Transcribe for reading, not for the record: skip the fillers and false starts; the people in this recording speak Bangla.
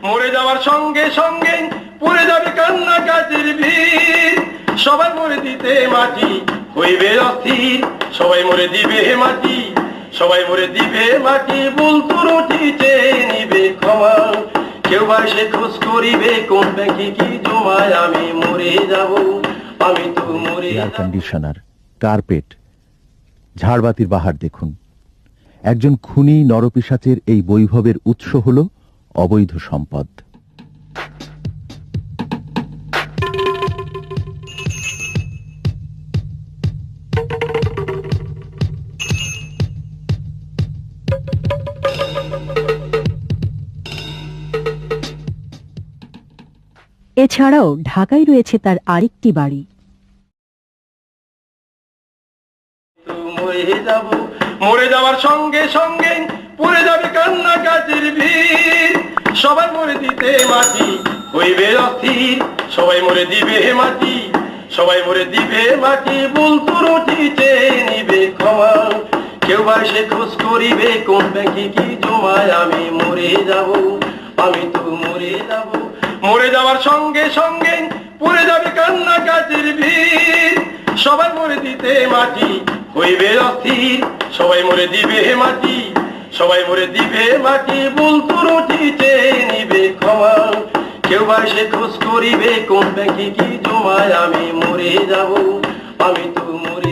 মরে যাওয়ার সঙ্গে সঙ্গে পড়ে যাবে কান্না কাজের ভিড়, সবাই মরে দিতে মাটি হইবে অস্থির, সবাই মরে দিবে মাটি, সবাই মরে দিবে মাটি, ভুল ত্রুটি চেয়ে নিবে ক্ষমা, কেউ বা সে খোঁজ করিবে কোন ব্যাংকে কি জমায়, আমি মরে যাব, আমি তো মরে। এয়ার কন্ডিশনার, কার্পেট, ঝাড়বাতির বাহার দেখুন। একজন খুনি নরপিশাচের এই বৈভবের উৎস হল অবৈধ সম্পদ। এছাড়াও ঢাকায় রয়েছে তার আরেকটি বাড়ি। মরে যাওয়ার সঙ্গে সঙ্গে পড়ে যাবে কান্না কাজের ভিড়, সবাই মরে দিতে মাটি হইবে অস্থির, সবাই মরে দিবে মাটি, সবাই মরে দিবে মাটি, ভুল ত্রুটি চেয়ে নিবে ক্ষমা, কেউ বা সে খোঁজ করিবে কোন ব্যাংকে কি জমায়, আমি মরে যাব, আমি তো মরে যাব। মরে যাওয়ার সঙ্গে সঙ্গে পড়ে যাবে কান্না কাজের ভিড়, সবাই মরে দিতে মাটি হইবে অস্থির, সবাই মরে দিবে মাটি, সবাই মরে দিবে মাটি, ভুল ত্রুটি চেয়ে নিবে ক্ষমা, কেউ বা সে খোঁজ করিবে কোন ব্যাংকে কি জমায়, আমি মরে যাব, আমি তো মরে।